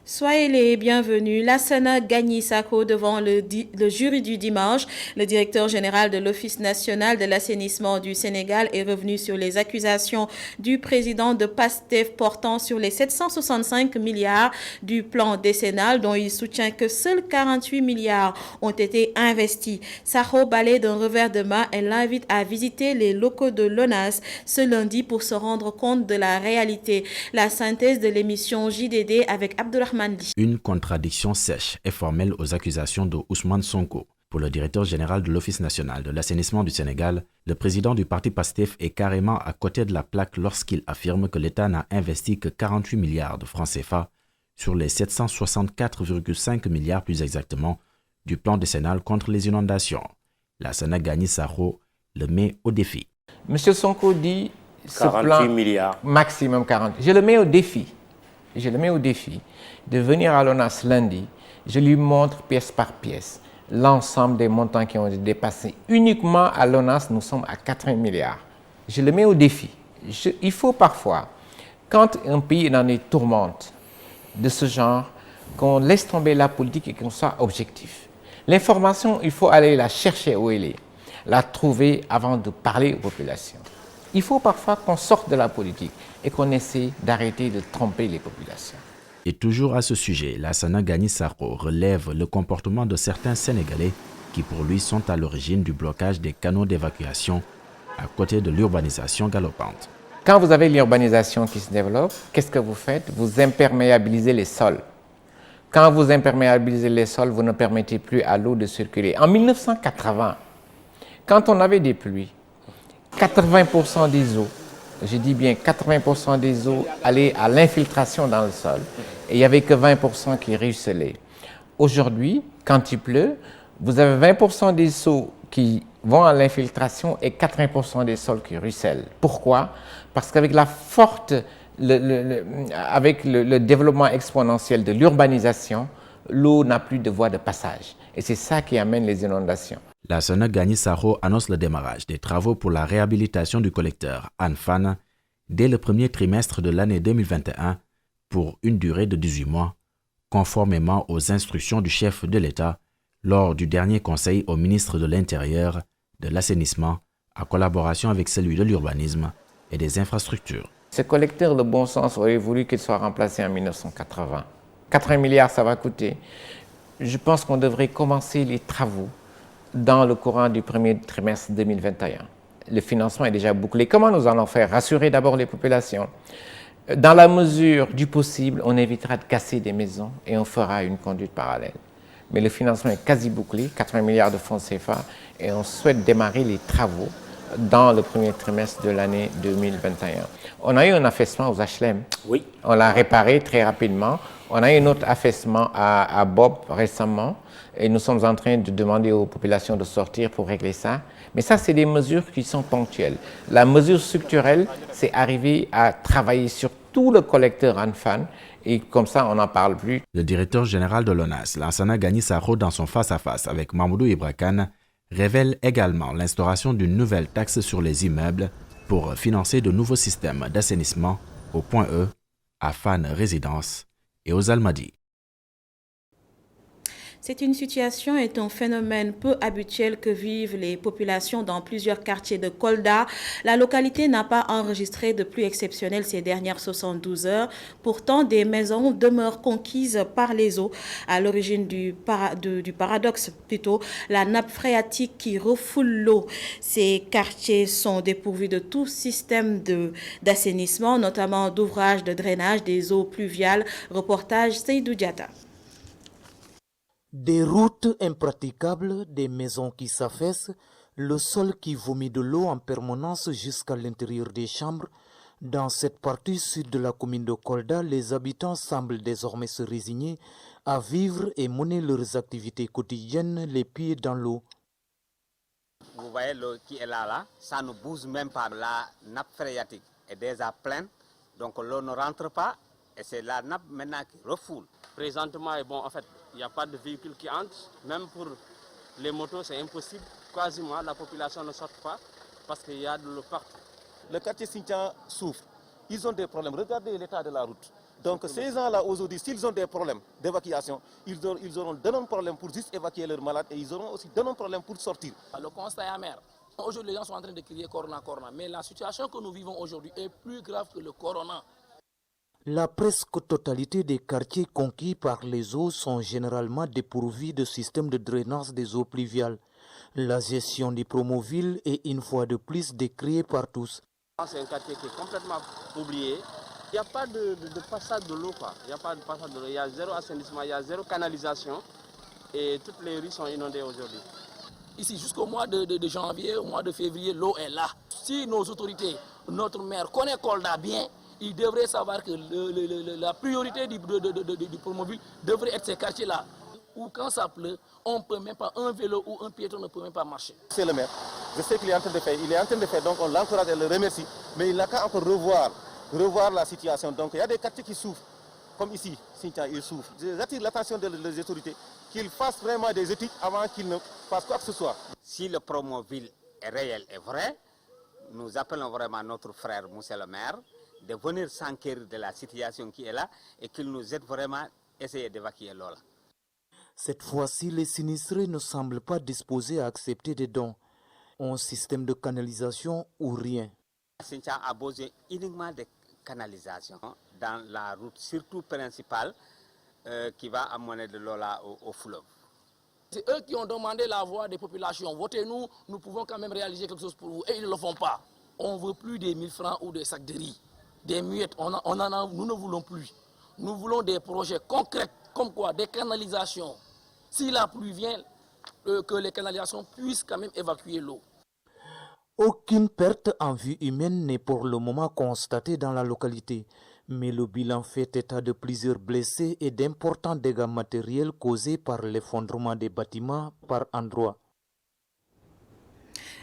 Soyez les bienvenus. Lassana Gagny-Sako devant le jury du dimanche. Le directeur général de l'Office national de l'assainissement du Sénégal est revenu sur les accusations du président de PASTEF portant sur les 765 milliards du plan décennal dont il soutient que seuls 48 milliards ont été investis. Sako balaie d'un revers de main et l'invite à visiter les locaux de l'ONAS ce lundi pour se rendre compte de la réalité. La synthèse de l'émission JDD avec Abdulrahman. Une contradiction sèche et formelle aux accusations de Ousmane Sonko. Pour le directeur général de l'Office national de l'assainissement du Sénégal, le président du parti PASTEF est carrément à côté de la plaque lorsqu'il affirme que l'État n'a investi que 48 milliards de francs CFA sur les 764,5 milliards plus exactement du plan décennal contre les inondations. Lassana Gagny-Sako le met au défi. Monsieur Sonko dit 48 plan milliards. Maximum 40. Je le mets au défi. De venir à l'ONAS lundi. Je lui montre pièce par pièce l'ensemble des montants qui ont été dépassés. Uniquement à l'ONAS, nous sommes à 80 milliards. Je le mets au défi. Il faut parfois, quand un pays est dans des tourmentes de ce genre, qu'on laisse tomber la politique et qu'on soit objectif. L'information, il faut aller la chercher où elle est, la trouver avant de parler aux populations. Il faut parfois qu'on sorte de la politique et qu'on essaie d'arrêter de tromper les populations. Et toujours à ce sujet, Lassana Gagny-Sako relève le comportement de certains Sénégalais qui pour lui sont à l'origine du blocage des canaux d'évacuation à côté de l'urbanisation galopante. Quand vous avez l'urbanisation qui se développe, qu'est-ce que vous faites? Vous imperméabilisez les sols. Quand vous imperméabilisez les sols, vous ne permettez plus à l'eau de circuler. En 1980, quand on avait des pluies, 80% des eaux, je dis bien 80% des eaux allaient à l'infiltration dans le sol et il n'y avait que 20% qui ruisselaient. Aujourd'hui, quand il pleut, vous avez 20% des eaux qui vont à l'infiltration et 80% des sols qui ruissellent. Pourquoi? Parce qu'avec avec le développement exponentiel de l'urbanisation, l'eau n'a plus de voie de passage. Et c'est ça qui amène les inondations. Lassana Gagny-Sako annonce le démarrage des travaux pour la réhabilitation du collecteur Anfan dès le premier trimestre de l'année 2021 pour une durée de 18 mois, conformément aux instructions du chef de l'État lors du dernier conseil au ministre de l'Intérieur, de l'Assainissement, en collaboration avec celui de l'Urbanisme et des Infrastructures. Ce collecteur de bon sens aurait voulu qu'il soit remplacé en 1980. 80 milliards, ça va coûter. Je pense qu'on devrait commencer les travaux dans le courant du premier trimestre 2021. Le financement est déjà bouclé. Comment nous allons faire? Rassurer d'abord les populations. Dans la mesure du possible, on évitera de casser des maisons et on fera une conduite parallèle. Mais le financement est quasi bouclé, 80 milliards de francs CFA, et on souhaite démarrer les travaux dans le premier trimestre de l'année 2021. On a eu un affaissement aux HLM. Oui. On l'a réparé très rapidement. On a eu un autre affaissement à Bob récemment et nous sommes en train de demander aux populations de sortir pour régler ça. Mais ça, c'est des mesures qui sont ponctuelles. La mesure structurelle, c'est arriver à travailler sur tout le collecteur Anfan et comme ça, on n'en parle plus. Le directeur général de l'ONAS, Lassana Gagny-Sako, dans son face-à-face avec Mamoudou Ibra Kane, révèle également l'instauration d'une nouvelle taxe sur les immeubles pour financer de nouveaux systèmes d'assainissement au Point E, à Fan Résidence et aux Almadies. C'est une situation et un phénomène peu habituel que vivent les populations dans plusieurs quartiers de Kolda. La localité n'a pas enregistré de pluie exceptionnelle ces dernières 72 heures. Pourtant, des maisons demeurent conquises par les eaux. À l'origine du paradoxe, plutôt, la nappe phréatique qui refoule l'eau. Ces quartiers sont dépourvus de tout système d'assainissement, notamment d'ouvrages de drainage des eaux pluviales. Reportage Seydou Diata. Des routes impraticables, des maisons qui s'affaissent, le sol qui vomit de l'eau en permanence jusqu'à l'intérieur des chambres. Dans cette partie sud de la commune de Kolda, les habitants semblent désormais se résigner à vivre et mener leurs activités quotidiennes les pieds dans l'eau. Vous voyez l'eau qui est là, ça ne bouge même pas. La nappe phréatique est déjà pleine, donc l'eau ne rentre pas et c'est la nappe maintenant qui refoule. Présentement, bon, en fait, il n'y a pas de véhicules qui entrent. Même pour les motos, c'est impossible. Quasiment, la population ne sort pas parce qu'il y a de l'eau partout. Le quartier Sintian souffre. Ils ont des problèmes. Regardez l'état de la route. Donc ces gens-là aujourd'hui, s'ils ont des problèmes d'évacuation, ils auront d'énormes problèmes pour juste évacuer leurs malades et ils auront aussi d'énormes problèmes pour sortir. Le constat est amer. Aujourd'hui, les gens sont en train de crier Corona, Corona. Mais la situation que nous vivons aujourd'hui est plus grave que le Corona. La presque totalité des quartiers conquis par les eaux sont généralement dépourvus de système de drainage des eaux pluviales. La gestion des Promovilles est une fois de plus décriée par tous. C'est un quartier qui est complètement oublié. Il n'y a pas de passage de l'eau. Il n'y a pas de passage de l'eau. Il y a zéro assainissement, il y a zéro canalisation. Et toutes les rues sont inondées aujourd'hui. Ici, jusqu'au mois de janvier, au mois de février, l'eau est là. Si nos autorités, notre maire connaît Kolda bien, il devrait savoir que la priorité du Promoville devrait être ces quartiers-là. Où quand ça pleut, on peut même pas, un vélo ou un piéton ne peut même pas marcher. C'est le maire. Je sais qu'il est en train de faire. Il est en train de faire, donc on l'encourage et le remercie. Mais il n'a qu'à encore revoir la situation. Donc il y a des quartiers qui souffrent. Comme ici, Sintia, ils souffrent. J'attire l'attention des autorités qu'ils fassent vraiment des études avant qu'ils ne fassent quoi que ce soit. Si le Promoville est réel et vrai, nous appelons vraiment notre frère Moussa le maire de venir s'enquérir de la situation qui est là et qu'il nous aide vraiment à essayer d'évacuer l'eau là. Cette fois-ci, les sinistrés ne semblent pas disposés à accepter des dons. Un système de canalisation ou rien. Sintia a besoin uniquement de canalisation dans la route surtout principale qui va amener de l'eau là au fleuve. C'est eux qui ont demandé la voix des populations. Votez-nous, nous pouvons quand même réaliser quelque chose pour vous. Et ils ne le font pas. On ne veut plus des 1000 francs ou des sacs de riz. Des muettes, nous ne voulons plus. Nous voulons des projets concrets, comme quoi des canalisations. Si la pluie vient, que les canalisations puissent quand même évacuer l'eau. Aucune perte en vie humaine n'est pour le moment constatée dans la localité, mais le bilan fait état de plusieurs blessés et d'importants dégâts matériels causés par l'effondrement des bâtiments par endroits.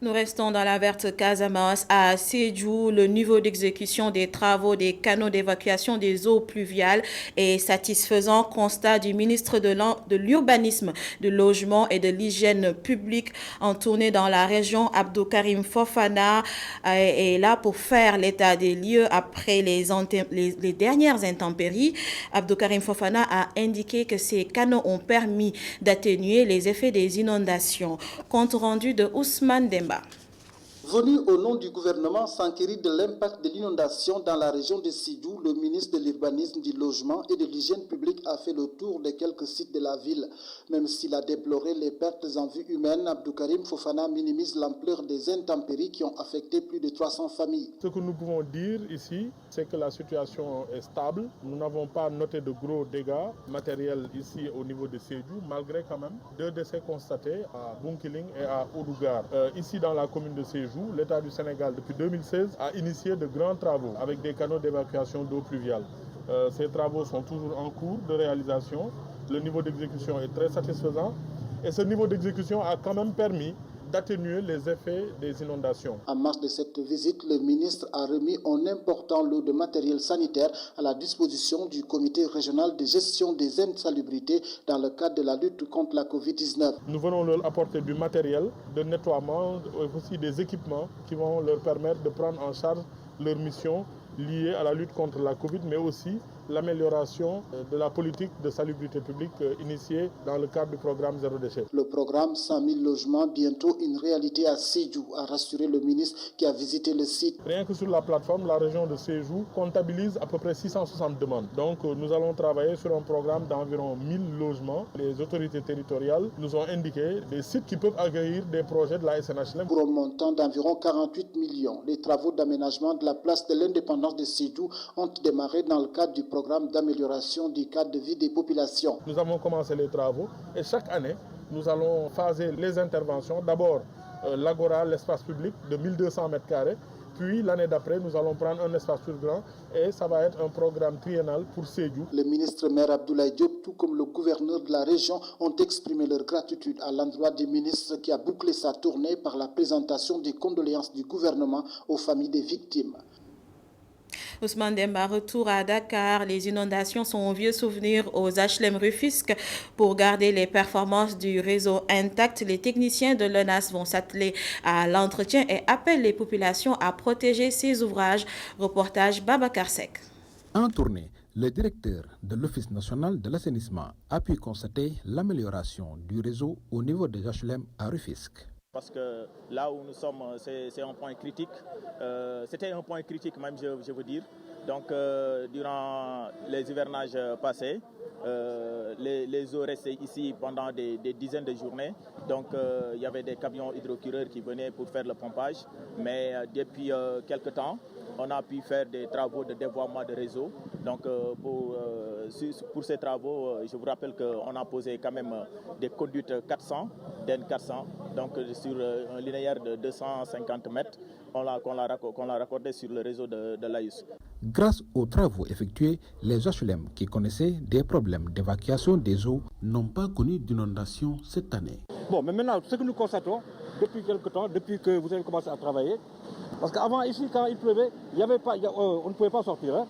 Nous restons dans la verte Casamance. À Sédhiou, le niveau d'exécution des travaux des canaux d'évacuation des eaux pluviales est satisfaisant. Constat du ministre de l'Urbanisme, du Logement et de l'Hygiène publique en tournée dans la région. Abdoukarim Fofana est là pour faire l'état des lieux après les dernières intempéries. Abdoukarim Fofana a indiqué que ces canaux ont permis d'atténuer les effets des inondations. Compte rendu de Ousmane Demba. Venu au nom du gouvernement s'enquérir de l'impact de l'inondation dans la région de Sédhiou, le ministre de l'Urbanisme, du Logement et de l'Hygiène publique a fait le tour de quelques sites de la ville. Même s'il a déploré les pertes en vie humaine, Abdoukarim Fofana minimise l'ampleur des intempéries qui ont affecté plus de 300 familles. Ce que nous pouvons dire ici, c'est que la situation est stable. Nous n'avons pas noté de gros dégâts matériels ici au niveau de Sédhiou, malgré quand même 2 décès constatés à Bunkiling et à Oudugar. Ici dans la commune de Sédhiou, l'État du Sénégal, depuis 2016, a initié de grands travaux avec des canaux d'évacuation d'eau pluviale. Ces travaux sont toujours en cours de réalisation. Le niveau d'exécution est très satisfaisant et ce niveau d'exécution a quand même permis d'atténuer les effets des inondations. En marge de cette visite, le ministre a remis un important lot de matériel sanitaire à la disposition du comité régional de gestion des insalubrités dans le cadre de la lutte contre la Covid-19. Nous venons leur apporter du matériel de nettoiement, aussi des équipements qui vont leur permettre de prendre en charge leur mission liée à la lutte contre la Covid, mais aussi l'amélioration de la politique de salubrité publique initiée dans le cadre du programme Zéro Déchet. Le programme 100 000 logements, bientôt une réalité à Sédhiou, a rassuré le ministre qui a visité le site. Rien que sur la plateforme, la région de Sédhiou comptabilise à peu près 660 demandes. Donc nous allons travailler sur un programme d'environ 1000 logements. Les autorités territoriales nous ont indiqué des sites qui peuvent accueillir des projets de la SNHLM. Pour un montant d'environ 48 millions, les travaux d'aménagement de la place de l'indépendance de Sédhiou ont démarré dans le cadre du programme d'amélioration du cadre de vie des populations. Nous avons commencé les travaux et chaque année, nous allons phaser les interventions. D'abord, l'Agora, l'espace public de 1200 m². Puis l'année d'après, nous allons prendre un espace plus grand et ça va être un programme triennal pour Sédhiou. Le ministre maire Abdoulaye Diop, tout comme le gouverneur de la région, ont exprimé leur gratitude à l'endroit du ministre qui a bouclé sa tournée par la présentation des condoléances du gouvernement aux familles des victimes. Ousmane Demba, retour à Dakar. Les inondations sont un vieux souvenir aux HLM Rufisque. Pour garder les performances du réseau intact, les techniciens de l'ONAS vont s'atteler à l'entretien et appellent les populations à protéger ces ouvrages. Reportage Babacar Sek. En tournée Le directeur de l'Office national de l'assainissement a pu constater l'amélioration du réseau au niveau des HLM à Rufisque. Parce que là où nous sommes, c'est un point critique. C'était un point critique même, je veux dire. Donc, durant les hivernages passés, les eaux restaient ici pendant des dizaines de journées. Donc, il y avait des camions hydrocureurs qui venaient pour faire le pompage. Mais depuis quelques temps, on a pu faire des travaux de dévoiement de réseau. Donc, pour ces travaux, je vous rappelle qu'on a posé quand même des conduites 400, DEN 400. Donc, sur un linéaire de 250 mètres, qu'on l'a raccordé sur le réseau de l'AIS. Grâce aux travaux effectués, les HLM qui connaissaient des problèmes d'évacuation des eaux n'ont pas connu d'inondation cette année. Bon, mais maintenant, ce que nous constatons depuis quelque temps, depuis que vous avez commencé à travailler, parce qu'avant ici, quand il pleuvait, on ne pouvait pas sortir. Hein.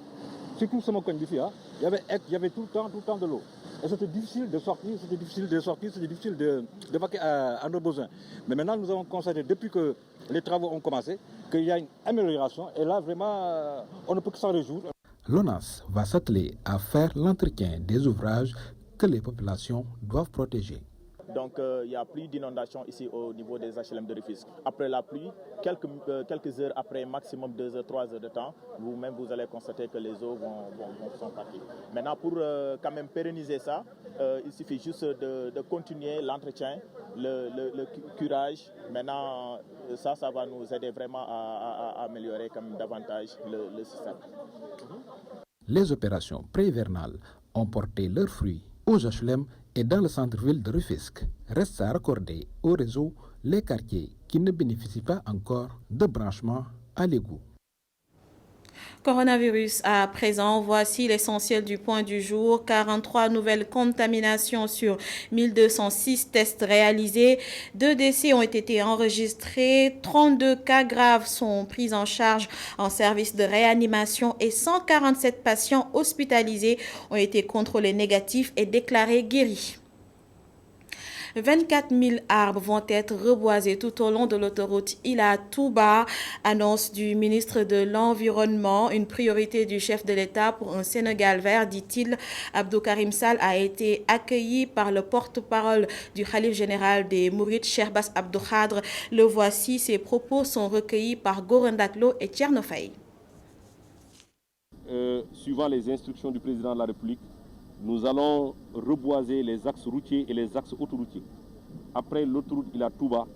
Surtout ce coin d'ici, hein. Il y avait tout le temps de l'eau. Et c'était difficile de sortir, c'était difficile d'évacuer à nos besoins. Mais maintenant, nous avons constaté, depuis que les travaux ont commencé, qu'il y a une amélioration. Et là, vraiment, on ne peut que s'en réjouir. L'ONAS va s'atteler à faire l'entretien des ouvrages que les populations doivent protéger. Donc, il n'y a plus d'inondation ici au niveau des HLM de Rufisque. Après la pluie, quelques heures après, maximum 2 heures, 3 heures de temps, vous-même vous allez constater que les eaux sont parties. Maintenant, pour quand même pérenniser ça, il suffit juste de continuer l'entretien, le curage. Maintenant, ça va nous aider vraiment à améliorer quand même davantage le système. Les opérations pré-hivernales ont porté leurs fruits aux HLM et dans le centre-ville de Rufisque. Reste à raccorder au réseau les quartiers qui ne bénéficient pas encore de branchement à l'égout. Coronavirus à présent, voici l'essentiel du point du jour. 43 nouvelles contaminations sur 1206 tests réalisés. 2 décès ont été enregistrés. 32 cas graves sont pris en charge en service de réanimation et 147 patients hospitalisés ont été contrôlés négatifs et déclarés guéris. 24 000 arbres vont être reboisés tout au long de l'autoroute Ila-Touba, annonce du ministre de l'Environnement. Une priorité du chef de l'État pour un Sénégal vert, dit-il. Abdou Karim Sall a été accueilli par le porte-parole du Khalif général des Mourides, Cheikh Bass Abdou Khadre. Le voici, ses propos sont recueillis par Gorandaklo et Tierno Faye. Suivant les instructions du président de la République, nous allons reboiser les axes routiers et les axes autoroutiers. Après l'autoroute Ila-Touba,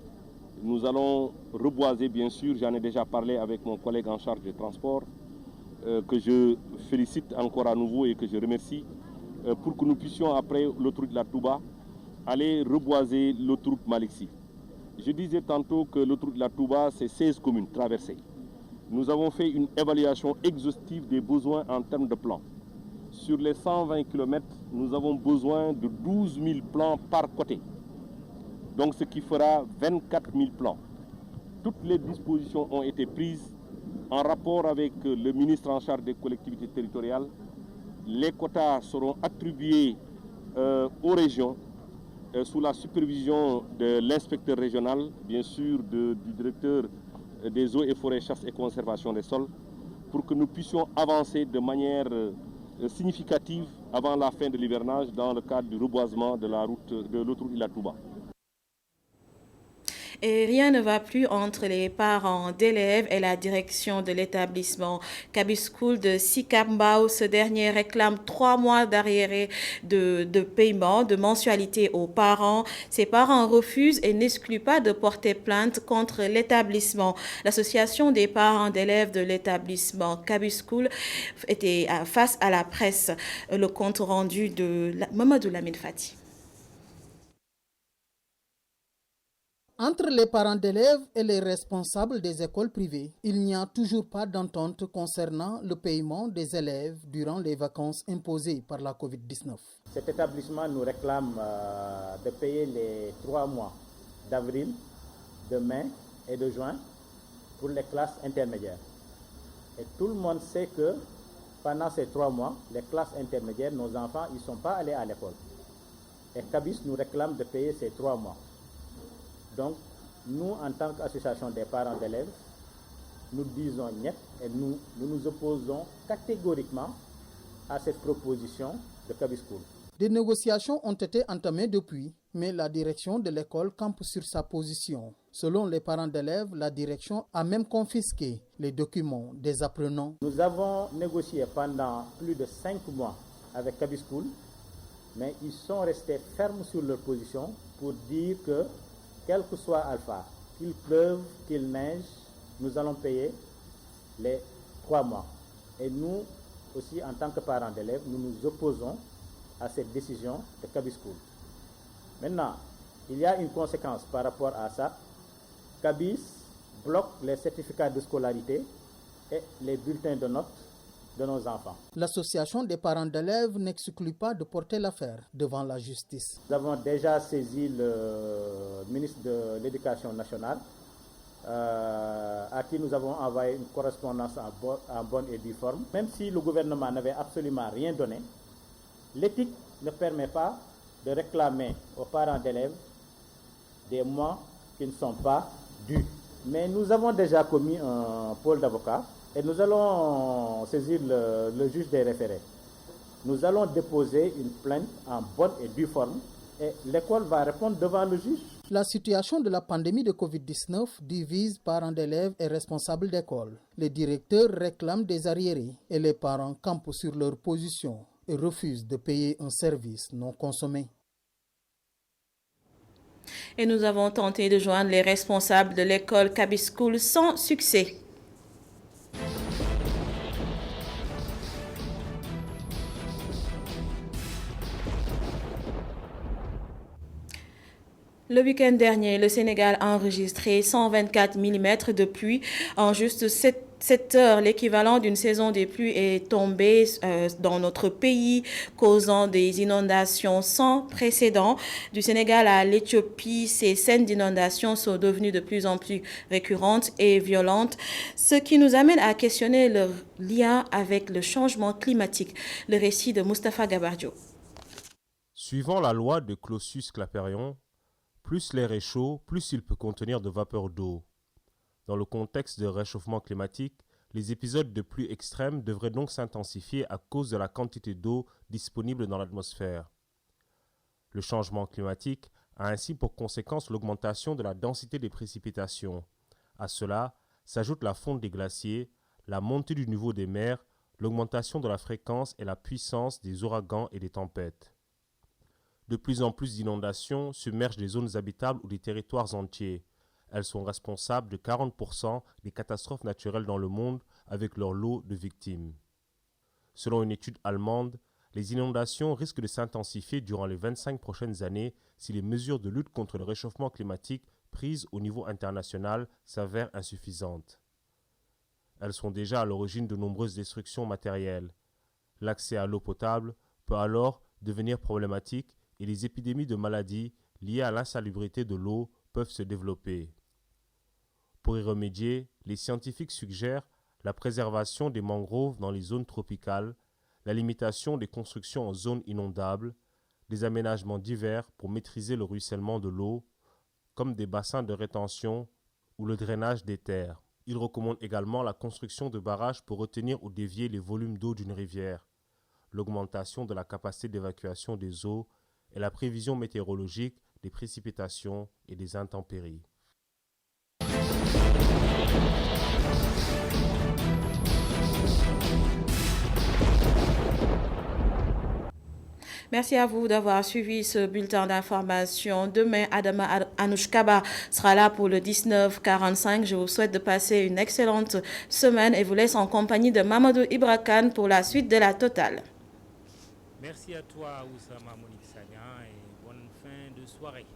nous allons reboiser, bien sûr, j'en ai déjà parlé avec mon collègue en charge des transports, que je félicite encore à nouveau et que je remercie, pour que nous puissions, après l'autoroute Ila-Touba, aller reboiser l'autoroute Malixi. Je disais tantôt que l'autoroute Ila-Touba, c'est 16 communes traversées. Nous avons fait une évaluation exhaustive des besoins en termes de plans. Sur les 120 km, nous avons besoin de 12 000 plans par côté. Donc ce qui fera 24 000 plans. Toutes les dispositions ont été prises en rapport avec le ministre en charge des collectivités territoriales. Les quotas seront attribués aux régions sous la supervision de l'inspecteur régional, bien sûr du directeur des eaux et forêts, chasse et conservation des sols, pour que nous puissions avancer de manière significative avant la fin de l'hivernage dans le cadre du reboisement de l'autoroute Ila-Touba. Et rien ne va plus entre les parents d'élèves et la direction de l'établissement Kabis School de Sikambao. Ce dernier réclame 3 mois d'arriéré de paiement, de mensualité aux parents. Ces parents refusent et n'excluent pas de porter plainte contre l'établissement. L'association des parents d'élèves de l'établissement Kabis School était face à la presse. Le compte rendu de Mamadou Lamine Fati. Entre les parents d'élèves et les responsables des écoles privées, il n'y a toujours pas d'entente concernant le paiement des élèves durant les vacances imposées par la Covid-19. Cet établissement nous réclame de payer les 3 mois d'avril, de mai et de juin pour les classes intermédiaires. Et tout le monde sait que pendant ces 3 mois, les classes intermédiaires, nos enfants, ils ne sont pas allés à l'école. Et Kabis nous réclame de payer ces 3 mois. Donc, nous, en tant qu'association des parents d'élèves, nous disons niet et nous nous opposons catégoriquement à cette proposition de Kabiscool. Des négociations ont été entamées depuis, mais la direction de l'école campe sur sa position. Selon les parents d'élèves, la direction a même confisqué les documents des apprenants. Nous avons négocié pendant plus de 5 mois avec Kabiscool, mais ils sont restés fermes sur leur position pour dire que, quel que soit Alpha, qu'il pleuve, qu'il neige, nous allons payer les 3 mois. Et nous aussi, en tant que parents d'élèves, nous nous opposons à cette décision de Kabiscool. Maintenant, il y a une conséquence par rapport à ça. Kabis bloque les certificats de scolarité et les bulletins de notes de nos enfants. L'association des parents d'élèves n'exclut pas de porter l'affaire devant la justice. Nous avons déjà saisi le ministre de l'Éducation nationale, à qui nous avons envoyé une correspondance en bonne et due forme. Même si le gouvernement n'avait absolument rien donné, l'éthique ne permet pas de réclamer aux parents d'élèves des mois qui ne sont pas dus. Mais nous avons déjà commis un pôle d'avocats et nous allons saisir le juge des référés. Nous allons déposer une plainte en bonne et due forme et l'école va répondre devant le juge. La situation de la pandémie de Covid-19 divise parents d'élèves et responsables d'école. Les directeurs réclament des arriérés et les parents campent sur leur position et refusent de payer un service non consommé. Et nous avons tenté de joindre les responsables de l'école Kabiscool sans succès. Le week-end dernier, le Sénégal a enregistré 124 mm de pluie en juste 7 heures. L'équivalent d'une saison des pluies est tombé dans notre pays, causant des inondations sans précédent. Du Sénégal à l'Éthiopie, ces scènes d'inondations sont devenues de plus en plus récurrentes et violentes, ce qui nous amène à questionner leur lien avec le changement climatique. Le récit de Mustapha Gabardio. Suivant la loi de Clausius-Clapeyron, plus l'air est chaud, plus il peut contenir de vapeur d'eau. Dans le contexte de réchauffement climatique, les épisodes de pluie extrêmes devraient donc s'intensifier à cause de la quantité d'eau disponible dans l'atmosphère. Le changement climatique a ainsi pour conséquence l'augmentation de la densité des précipitations. À cela s'ajoute la fonte des glaciers, la montée du niveau des mers, l'augmentation de la fréquence et la puissance des ouragans et des tempêtes. De plus en plus d'inondations submergent des zones habitables ou des territoires entiers. Elles sont responsables de 40% des catastrophes naturelles dans le monde, avec leur lot de victimes. Selon une étude allemande, les inondations risquent de s'intensifier durant les 25 prochaines années si les mesures de lutte contre le réchauffement climatique prises au niveau international s'avèrent insuffisantes. Elles sont déjà à l'origine de nombreuses destructions matérielles. L'accès à l'eau potable peut alors devenir problématique et les épidémies de maladies liées à l'insalubrité de l'eau peuvent se développer. Pour y remédier, les scientifiques suggèrent la préservation des mangroves dans les zones tropicales, la limitation des constructions en zones inondables, des aménagements divers pour maîtriser le ruissellement de l'eau, comme des bassins de rétention ou le drainage des terres. Ils recommandent également la construction de barrages pour retenir ou dévier les volumes d'eau d'une rivière, l'augmentation de la capacité d'évacuation des eaux et la prévision météorologique des précipitations et des intempéries. Merci à vous d'avoir suivi ce bulletin d'information. Demain, Adama Anouchkaba sera là pour le 19h45. Je vous souhaite de passer une excellente semaine et vous laisse en compagnie de Mamadou Ibrakan pour la suite de la Totale. Merci à toi, Oussama Monique Sagnan, et bonne fin de soirée.